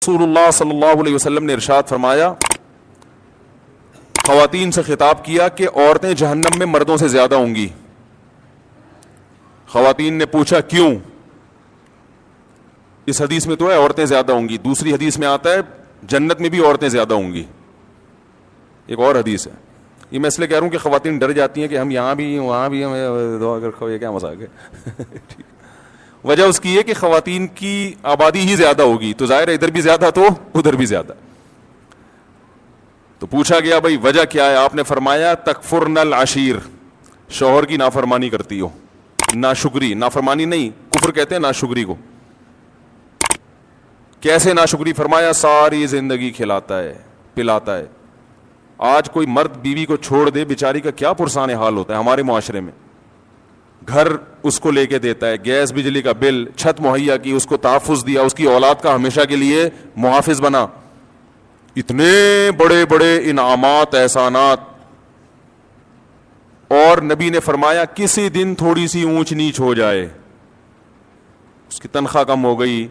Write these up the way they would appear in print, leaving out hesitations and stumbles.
رسول اللہ صلی اللہ علیہ وسلم نے ارشاد فرمایا، خواتین سے خطاب کیا کہ عورتیں جہنم میں مردوں سے زیادہ ہوں گی۔ خواتین نے پوچھا کیوں؟ اس حدیث میں تو ہے عورتیں زیادہ ہوں گی، دوسری حدیث میں آتا ہے جنت میں بھی عورتیں زیادہ ہوں گی، ایک اور حدیث ہے۔ یہ میں اس لیے کہہ رہا ہوں کہ خواتین ڈر جاتی ہیں کہ ہم یہاں بھی وہاں بھی ہمیں دعا کر کھو، یہ کیا مذاق ہے؟ وجہ اس کی ہے کہ خواتین کی آبادی ہی زیادہ ہوگی، تو ظاہر ہے ادھر بھی زیادہ تو ادھر بھی زیادہ۔ تو پوچھا گیا بھائی وجہ کیا ہے؟ آپ نے فرمایا تکفرن العشیر، شوہر کی نافرمانی کرتی ہو، ناشکری، نافرمانی نہیں کفر کہتے ہیں ناشکری کو۔ کیسے ناشکری؟ فرمایا ساری زندگی کھلاتا ہے پلاتا ہے۔ آج کوئی مرد بیوی کو چھوڑ دے، بیچاری کا کیا پرسان حال ہوتا ہے ہمارے معاشرے میں۔ گھر اس کو لے کے دیتا ہے، گیس بجلی کا بل، چھت مہیا کی، اس کو تحفظ دیا، اس کی اولاد کا ہمیشہ کے لیے محافظ بنا، اتنے بڑے بڑے انعامات احسانات، اور نبی نے فرمایا کسی دن تھوڑی سی اونچ نیچ ہو جائے، اس کی تنخواہ کم ہو گئی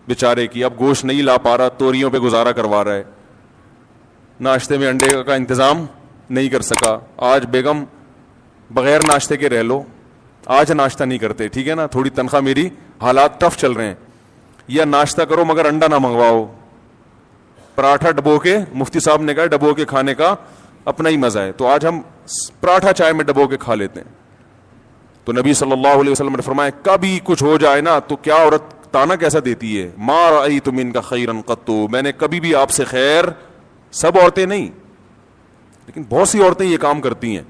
بیچارے کی، اب گوشت نہیں لا پا رہا، توریوں پہ گزارا کروا رہا ہے، ناشتے میں انڈے کا انتظام نہیں کر سکا، آج بیگم بغیر ناشتے کے رہ لو، آج ناشتہ نہیں کرتے، ٹھیک ہے نا، تھوڑی تنخواہ میری، حالات ٹف چل رہے ہیں، یا ناشتہ کرو مگر انڈا نہ منگواؤ، پراٹھا ڈبو کے، مفتی صاحب نے کہا ڈبو کے کھانے کا اپنا ہی مزہ ہے، تو آج ہم پراٹھا چائے میں ڈبو کے کھا لیتے ہیں۔ تو نبی صلی اللہ علیہ وسلم نے فرمایا کبھی کچھ ہو جائے نا تو کیا عورت تانا کیسا دیتی ہے، ما رأیت منک خیرا قط، میں نے کبھی بھی آپ سے خیر، سب عورتیں نہیں لیکن بہت سی عورتیں یہ کام کرتی ہیں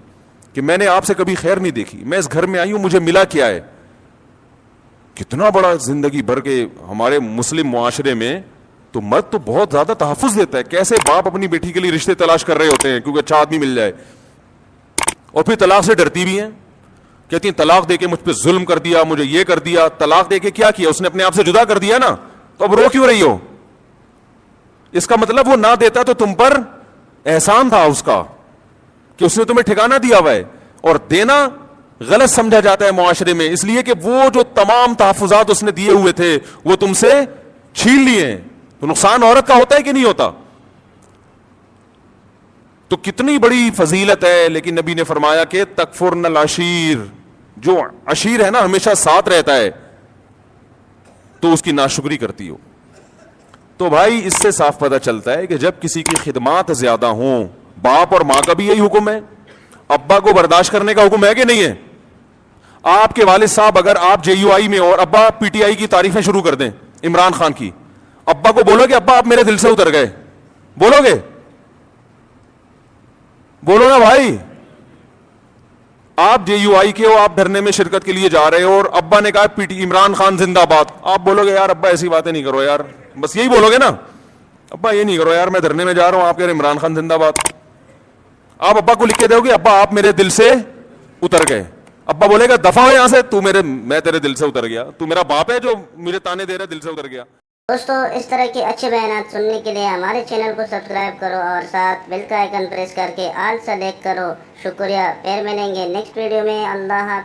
کہ میں نے آپ سے کبھی خیر نہیں دیکھی، میں اس گھر میں آئی ہوں مجھے ملا کیا ہے۔ کتنا بڑا زندگی بھر کے ہمارے مسلم معاشرے میں تو مرد تو بہت زیادہ تحفظ دیتا ہے، کیسے باپ اپنی بیٹی کے لیے رشتے تلاش کر رہے ہوتے ہیں کیونکہ اچھا آدمی مل جائے، اور پھر طلاق سے ڈرتی بھی ہیں، کہتی ہیں طلاق دے کے مجھ پہ ظلم کر دیا، مجھے یہ کر دیا۔ طلاق دے کے کیا کیا؟ اس نے اپنے آپ سے جدا کر دیا نا، تو اب رو کیوں رہی ہو؟ اس کا مطلب وہ نہ دیتا تو تم پر احسان تھا اس کا کہ اس نے تمہیں ٹھکانہ دیا ہوا ہے، اور دینا غلط سمجھا جاتا ہے معاشرے میں، اس لیے کہ وہ جو تمام تحفظات اس نے دیے ہوئے تھے وہ تم سے چھین لیے ہیں، تو نقصان عورت کا ہوتا ہے کہ نہیں ہوتا؟ تو کتنی بڑی فضیلت ہے، لیکن نبی نے فرمایا کہ تکفرن العشیر، جو عشیر ہے نا ہمیشہ ساتھ رہتا ہے، تو اس کی ناشکری کرتی ہو۔ تو بھائی اس سے صاف پتہ چلتا ہے کہ جب کسی کی خدمات زیادہ ہوں، باپ اور ماں کا بھی یہی حکم ہے، ابا کو برداشت کرنے کا حکم ہے کہ نہیں ہے؟ آپ کے والد صاحب اگر آپ جے یو آئی میں اور ابا پی ٹی آئی کی تعریفیں شروع کر دیں عمران خان کی، ابا کو بولو گے ابا آپ میرے دل سے اتر گئے؟ بولو گے؟ بولو نا بھائی۔ آپ جے یو آئی کے ہو، آپ دھرنے میں شرکت کے لیے جا رہے ہو اور ابا نے کہا پی ٹی عمران خان زندہ باد، آپ بولو گے یار ابا ایسی باتیں نہیں کرو یار، بس یہی بولو گے نا، ابا یہ نہیں کرو یار، میں دھرنے میں جا رہا ہوں، آپ کہہ رہے عمران خان زندہ باد۔ آپ ابا کو لکھ کے دو گے ابا آپ میرے دل سے اتر گئے، ابا بولے گا دفع ہو یہاں سے، میں تیرے دل سے اتر گیا، تو میرا باپ ہے جو مجھے تانے دے رہا ہے دل سے اتر گیا۔ دوستو اس طرح کے اچھے بیانات سننے کے لیے ہمارے چینل کو سبسکرائب کرو اور ساتھ بیل کا آئیکن پریس کر کے آل سلیکٹ کرو۔ شکریہ، پھر ملیں گے نیکسٹ ویڈیو میں۔ اللہ حافظ۔